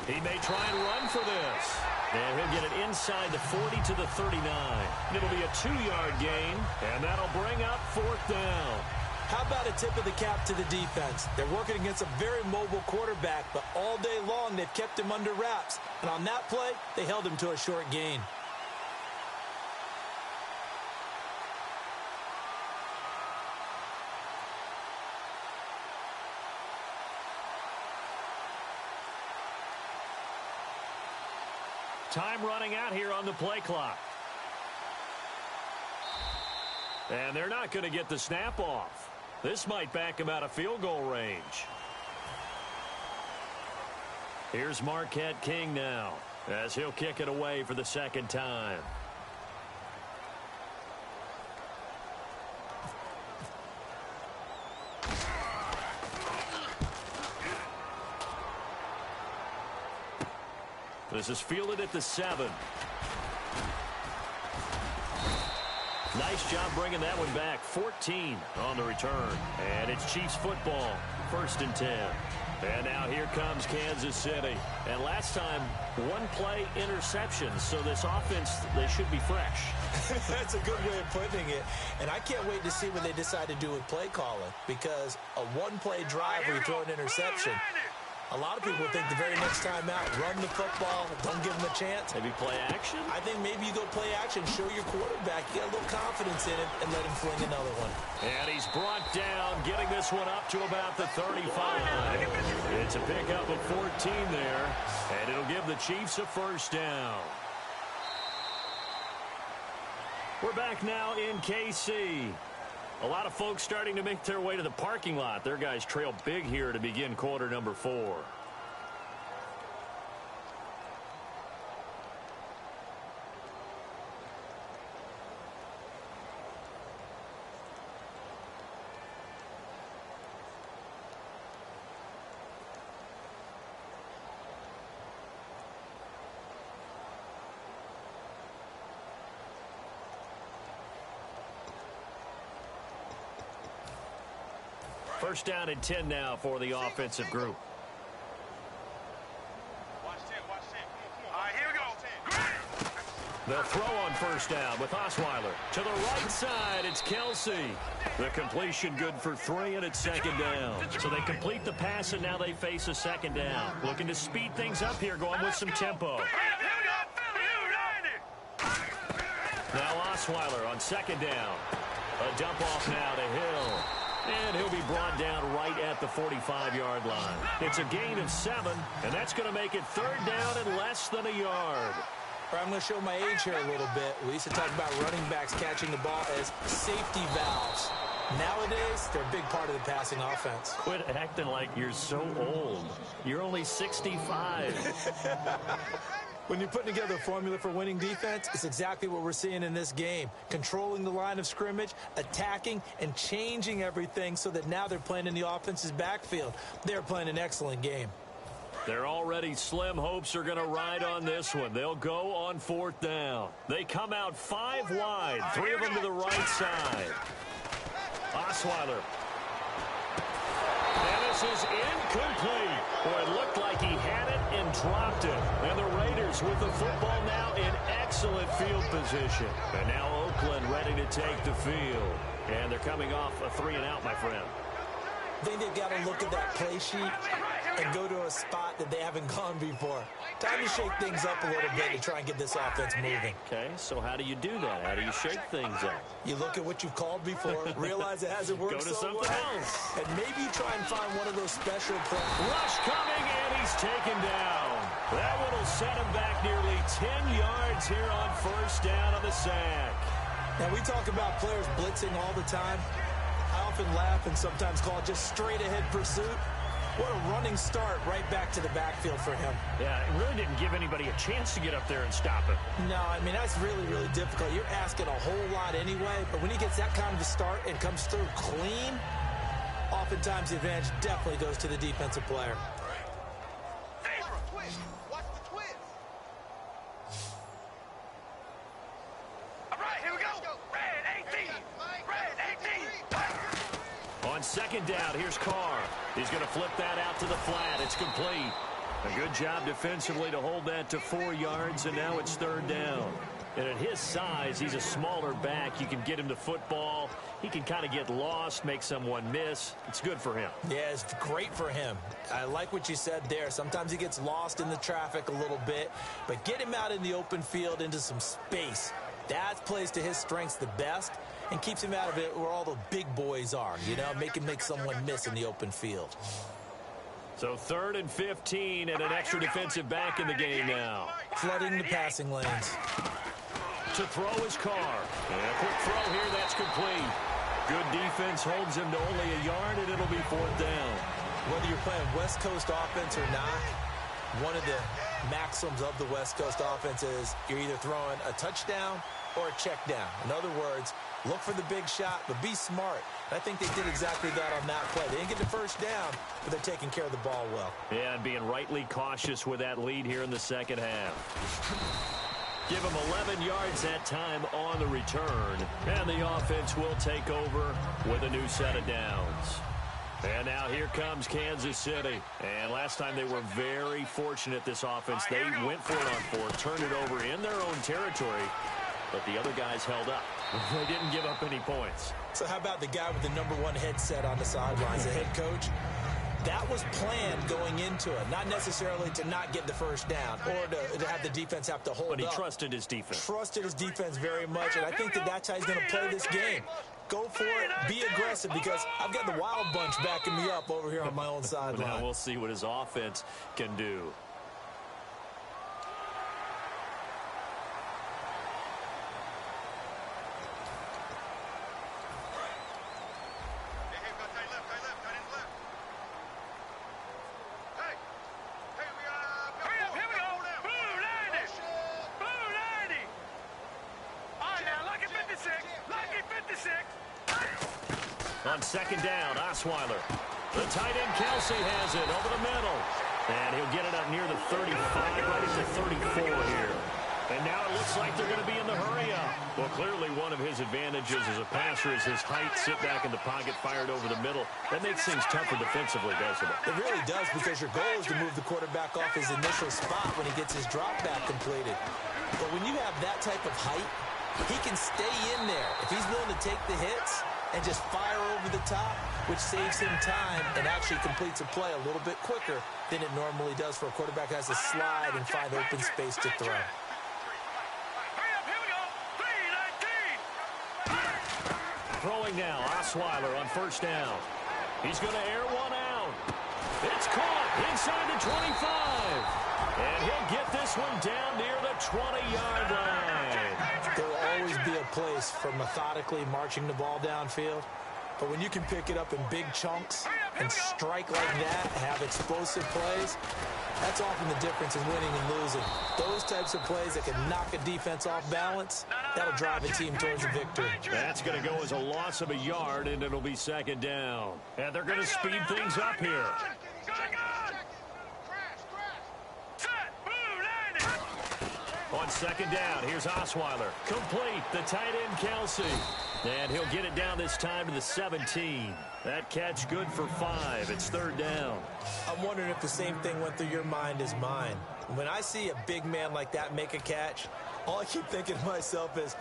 He may try and run for this. And he'll get it inside the 40 to the 39. It'll be a 2-yard gain, and that'll bring up 4th down. How about a tip of the cap to the defense? They're working against a very mobile quarterback, but all day long they've kept him under wraps. And on that play, they held him to a short gain. Time running out here on the play clock. And they're not going to get the snap off. This might back him out of field goal range. Here's Marquette King now, as he'll kick it away for the second time. This is fielded at the 7. Nice job bringing that one back. 14 on the return. And it's Chiefs football. 1st and 10. And now here comes Kansas City. And last time, one play interception. So this offense, they should be fresh. That's a good way of putting it. And I can't wait to see what they decide to do with play calling. Because a one-play drive where you throw an interception, a lot of people think the very next time out, run the football, don't give them a chance. Maybe play action? I think maybe you go play action, show your quarterback, you got a little confidence in him, and let him fling another one. And he's brought down, getting this one up to about the 35. It's a pickup of 14 there, and it'll give the Chiefs a first down. We're back now in KC. A lot of folks starting to make their way to the parking lot. Their guys trail big here to begin quarter number 4. First down and 10 now for the offensive group. Watch 10, watch 10. All right, here we go. They'll throw on first down with Osweiler. To the right side, it's Kelsey. The completion good for 3, and it's second down. So they complete the pass, and now they face a second down. Looking to speed things up here, going with some tempo. Now Osweiler on second down. A dump off now to Hill. And he'll be brought down right at the 45-yard line. It's a gain of 7, and that's going to make it 3rd down and less than a yard. I'm going to show my age here a little bit. We used to talk about running backs catching the ball as safety valves. Nowadays, they're a big part of the passing offense. Quit acting like you're so old. You're only 65. When you're putting together a formula for winning defense, it's exactly what we're seeing in this game. Controlling the line of scrimmage, attacking, and changing everything so that now they're playing in the offense's backfield. They're playing an excellent game. Their already slim hopes are going to ride on this one. They'll go on 4th down. They come out 5 wide, 3 of them to the right side. Osweiler. And this is incomplete. Boy, it looked like he had it and dropped it. And the Raiders with the football now in excellent field position. And now Oakland ready to take the field. And they're coming off a 3-and-out, my friend. I think they've got to look at that play sheet and go to a spot that they haven't gone before. Time to shake things up a little bit to try and get this offense moving. Okay, so how do you do that? How do you shake things up? You look at what you've called before, realize it hasn't worked Go to so something well, else. and maybe you try and find one of those special plays. Rush coming, and he's taken down. That one will set him back nearly 10 yards here on first down on the sack. Now, we talk about players blitzing all the time. I often laugh and sometimes call it just straight-ahead pursuit. What a running start right back to the backfield for him. Yeah, it really didn't give anybody a chance to get up there and stop it. No, I mean, that's really, really difficult. You're asking a whole lot anyway, but when he gets that kind of a start and comes through clean, oftentimes the advantage definitely goes to the defensive player. Watch the twist. All right, here we go. Red 18. Red 18. On second down, here's Carr. He's going to flip that out to the flat. It's complete. A good job defensively to hold that to 4 yards, and now it's 3rd down. And at his size, he's a smaller back. You can get him the football he can kind of get lost, make someone miss. It's good for him. Yeah, it's great for him. I like what you said there. Sometimes he gets lost in the traffic a little bit, but get him out in the open field into some space. That plays to his strengths the best and keeps him out of it where all the big boys are, you know, make someone miss in the open field. So 3rd and 15 and an extra defensive back in the game now. Flooding the passing lanes. To throw his car. And a quick throw here, that's complete. Good defense holds him to only a yard, and it'll be 4th down. Whether you're playing West Coast offense or not, one of the maxims of the West Coast offense is you're either throwing a touchdown or a check down. In other words, look for the big shot, but be smart. I think they did exactly that on that play. They didn't get the first down, but they're taking care of the ball well. Yeah, and being rightly cautious with that lead here in the second half. Give him 11 yards that time on the return. And the offense will take over with a new set of downs. And now here comes Kansas City. And last time they were very fortunate, this offense. They went for it on 4th, turned it over in their own territory, but the other guys held up. They didn't give up any points. So how about the guy with the #1 headset on the sidelines, the head coach? That was planned going into it, not necessarily to not get the first down or to have the defense have to hold up. But he trusted his defense. Trusted his defense very much, and I think that's how he's going to play this game. Go for it, be aggressive, because I've got the wild bunch backing me up over here on my own sideline. Now we'll see what his offense can do. On 2nd down, Osweiler. The tight end, Kelsey, has it over the middle. And he'll get it up near the 35, right at the 34 here. And now it looks like they're going to be in the hurry-up. Well, clearly one of his advantages as a passer is his height, sit back in the pocket, fired over the middle. That makes things tougher defensively, doesn't it? It really does, because your goal is to move the quarterback off his initial spot when he gets his drop back completed. But when you have that type of height, he can stay in there. If he's willing to take the hits and just fire over the top, which saves him time and actually completes a play a little bit quicker than it normally does for a quarterback who has to slide and find open space to throw. Throwing now, Osweiler on 1st down. He's going to air one out. It's caught inside the 25. And he'll get this one down near the 20-yard line. There will always be a place for methodically marching the ball downfield. But when you can pick it up in big chunks and strike like that, have explosive plays, that's often the difference in winning and losing. Those types of plays that can knock a defense off balance, that'll drive a team towards a victory. That's going to go as a loss of a yard, and it'll be 2nd down. And they're going to speed things up here. On 2nd down, here's Osweiler. Complete, the tight end, Kelsey. And he'll get it down this time to the 17. That catch good for 5. It's 3rd down. I'm wondering if the same thing went through your mind as mine. When I see a big man like that make a catch, all I keep thinking to myself is,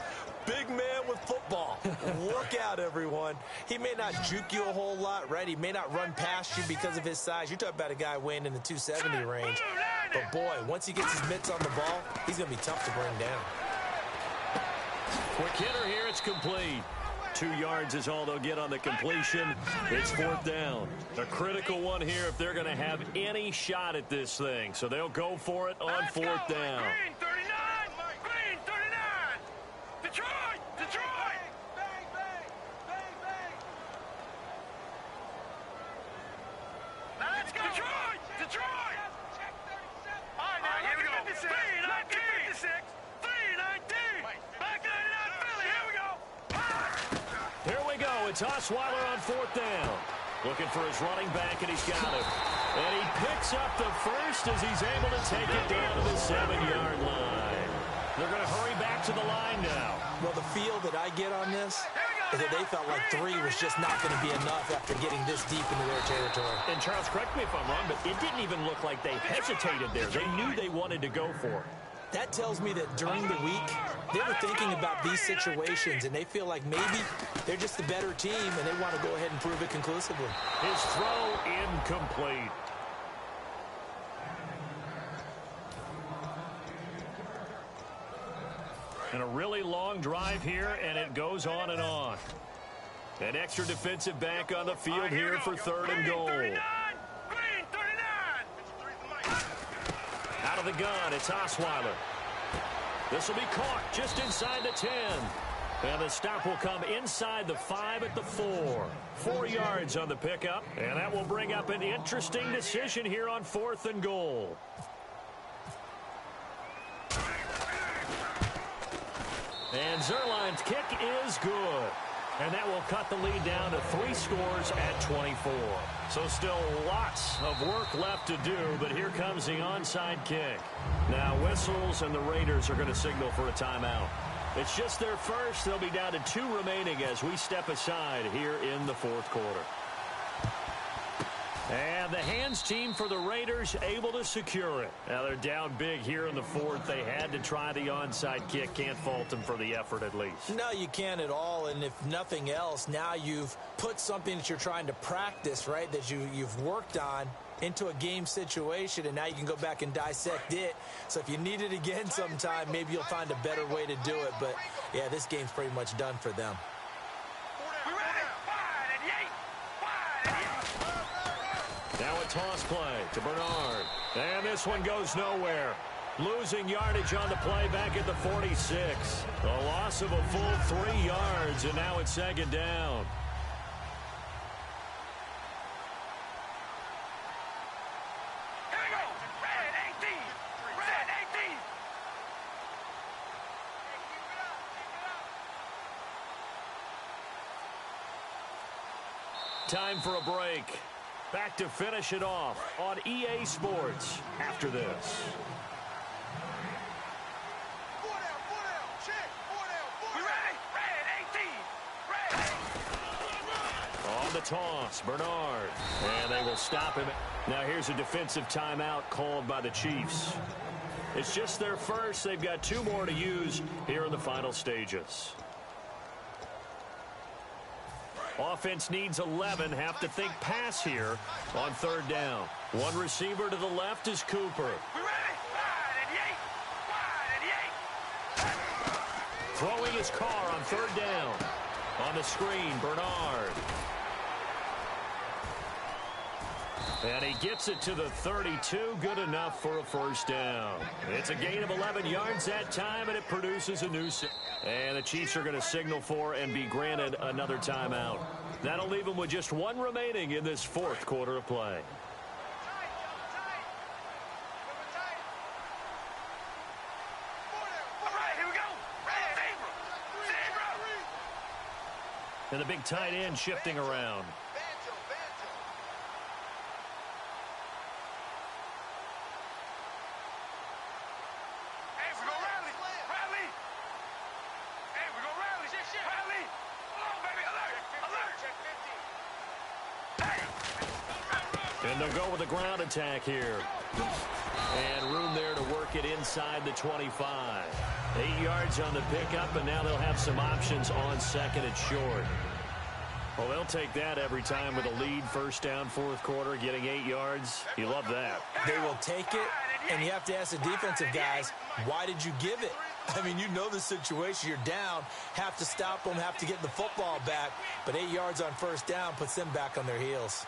big man with football. Look out, everyone. He may not juke you a whole lot, right? He may not run past you because of his size. You're talking about a guy weighing in the 270 range. But, boy, once he gets his mitts on the ball, he's going to be tough to bring down. Quick hitter here, it's complete. 2 yards is all they'll get on the completion. It's 4th down. A critical one here if they're going to have any shot at this thing. So they'll go for it on 4th down. Green 39! Green 39! Detroit! Detroit! Bang, bang! Bang, bang! Let's go! Detroit! Detroit! All right, now here we go. 319! 319! Back 99 Philly, here we go! Here we go. It's Osweiler on 4th down. Looking for his running back, and he's got him. And he picks up the first as he's able to take it down to the 7-yard line. They're going to hurry back to the line now. Well, the feel that I get on this is that they felt like 3 was just not going to be enough after getting this deep into their territory. And, Charles, correct me if I'm wrong, but it didn't even look like they hesitated there. They knew they wanted to go for it. That tells me that during the week, they were thinking about these situations, and they feel like maybe they're just the better team, and they want to go ahead and prove it conclusively. His throw incomplete. And a really long drive here, and it goes on and on. An extra defensive back on the field here for 3rd and goal. Out of the gun, it's Osweiler. This will be caught just inside the 10. And the stop will come inside the 5 at the 4. 4 yards on the pickup. And that will bring up an interesting decision here on 4th and goal. And Zerline's kick is good. And that will cut the lead down to 3 scores at 24. So still lots of work left to do, but here comes the onside kick. Now whistles, and the Raiders are going to signal for a timeout. It's just their first. They'll be down to 2 remaining as we step aside here in the 4th quarter. And the hands team for the Raiders able to secure it. Now they're down big here in the 4th. They had to try the onside kick. Can't fault them for the effort at least. No, you can't at all. And if nothing else, now you've put something that you're trying to practice, right, that you've worked on into a game situation, and now you can go back and dissect it. So if you need it again sometime, maybe you'll find a better way to do it. But, yeah, this game's pretty much done for them. Now a toss play to Bernard. And this one goes nowhere. Losing yardage on the play back at the 46. A loss of a full 3 yards, and now it's 2nd down. Here we go. Red 18. Red 18. Time for a break. Back to finish it off on EA Sports after this. We ready? Red 18. Red 18. On the toss, Bernard. And they will stop him. Now here's a defensive timeout called by the Chiefs. It's just their first. They've got 2 more to use here in the final stages. Offense needs 11. Have to think pass here on 3rd down. One receiver to the left is Cooper. We ready? Wide 88. Throwing his car on 3rd down. On the screen, Bernard. And he gets it to the 32. Good enough for a 1st down. It's a gain of 11 yards that time, and it produces a new set. And the Chiefs are going to signal for and be granted another timeout. That'll leave them with just 1 remaining in this 4th quarter of play. All right, here we go. Red zebra. And the big tight end shifting around. And they'll go with a ground attack here. And room there to work it inside the 25. 8 yards on the pickup, and now they'll have some options on 2nd and short. Well, they'll take that every time with a lead. 1st down, 4th quarter, getting 8 yards. You love that. They will take it, and you have to ask the defensive guys, why did you give it? I mean, you know the situation. You're down, have to stop them, have to get the football back. But 8 yards on 1st down puts them back on their heels.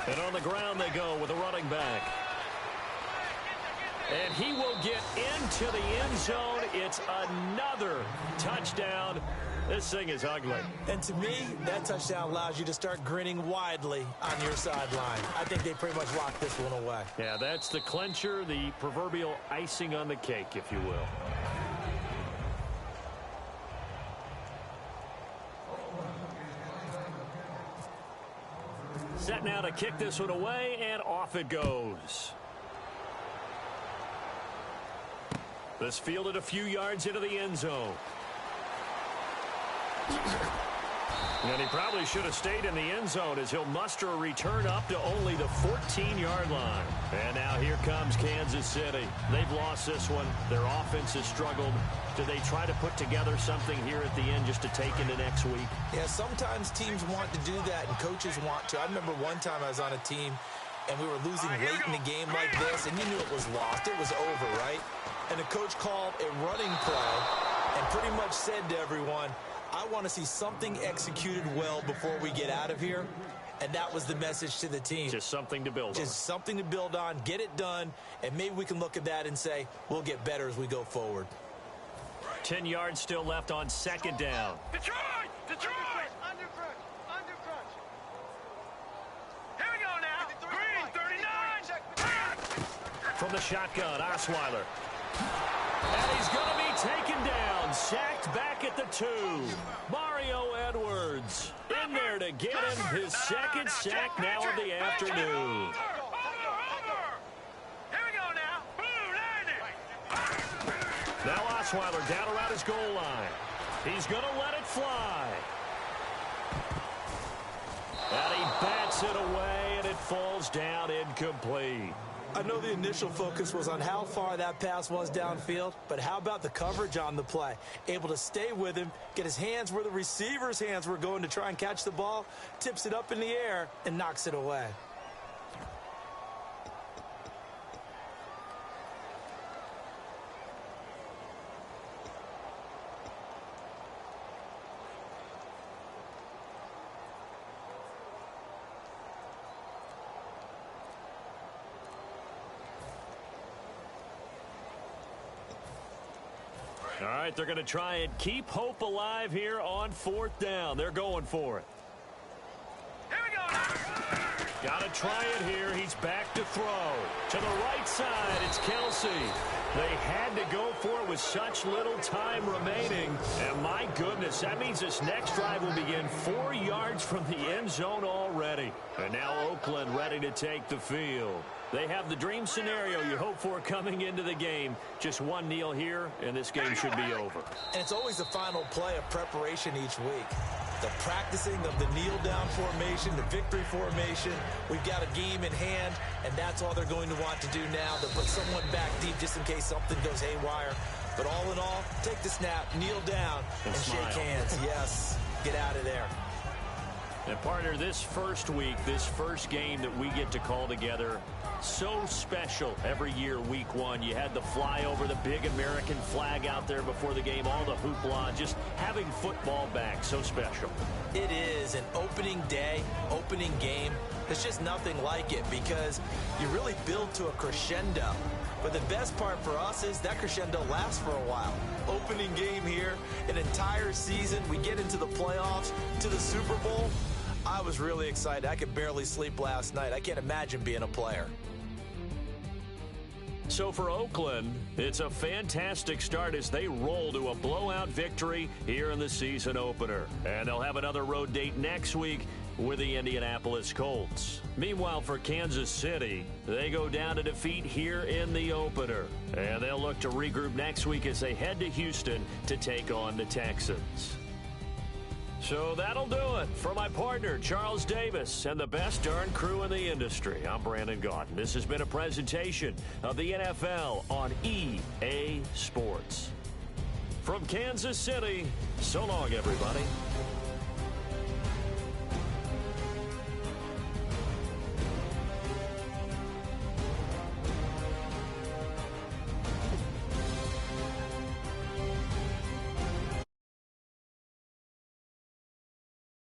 And on the ground they go with a running back. And he will get into the end zone. It's another touchdown. This thing is ugly. And to me, that touchdown allows you to start grinning widely on your sideline. I think they pretty much locked this one away. Yeah, that's the clincher, the proverbial icing on the cake, if you will. Set now to kick this one away, and off it goes. This fielded a few yards into the end zone. And he probably should have stayed in the end zone as he'll muster a return up to only the 14-yard line. And now here comes Kansas City. They've lost this one. Their offense has struggled. Do they try to put together something here at the end just to take into next week? Yeah, sometimes teams want to do that and coaches want to. I remember one time I was on a team and we were losing late in the game like this, and you knew it was lost. It was over, right? And the coach called a running play and pretty much said to everyone, I want to see something executed well before we get out of here. And that was the message to the team. Just something to build on. Just something to build on, get it done, and maybe we can look at that and say, we'll get better as we go forward. 10 yards still left on second down. Detroit! Detroit! Under crunch. Under crunch. Here we go now. Green, 39. From the shotgun, Osweiler. And he's going to be taken down. Sacked back at the 2. Mario Edwards in there to get him his second sack now of the afternoon. Here we go now. Now Osweiler down around his goal line. He's going to let it fly. And he bats it away, and it falls down incomplete. I know the initial focus was on how far that pass was downfield, but how about the coverage on the play? Able to stay with him, get his hands where the receiver's hands were going to try and catch the ball, tips it up in the air, and knocks it away. All right, they're going to try and keep hope alive here on fourth down. They're going for it. Here we go now. Got to try it here. He's back to throw. To the right side, it's Kelsey. They had to go for it with such little time remaining. And my goodness, that means this next drive will begin 4 yards from the end zone already. And now Oakland ready to take the field. They have the dream scenario you hope for coming into the game. Just one kneel here, and this game should be over. And it's always the final play of preparation each week. The practicing of the kneel-down formation, the victory formation. We've got a game in hand, and that's all they're going to want to do now, to put someone back deep just in case something goes haywire. But all in all, take the snap, kneel down, and shake hands. Yes, get out of there. And partner, this first week, this first game that we get to call together, so special every year, week one. You had the flyover, the big American flag out there before the game, all the hoopla, just having football back, so special. It is an opening day, opening game. There's just nothing like it because you really build to a crescendo. But the best part for us is that crescendo lasts for a while. Opening game here, an entire season. We get into the playoffs, to the Super Bowl. I was really excited. I could barely sleep last night. I can't imagine being a player. So for Oakland, it's a fantastic start as they roll to a blowout victory here in the season opener. And they'll have another road date next week with the Indianapolis Colts. Meanwhile, for Kansas City, they go down to defeat here in the opener. And they'll look to regroup next week as they head to Houston to take on the Texans. So that'll do it for my partner, Charles Davis, and the best darn crew in the industry. I'm Brandon Gaudin. This has been a presentation of the NFL on EA Sports. From Kansas City, so long, everybody.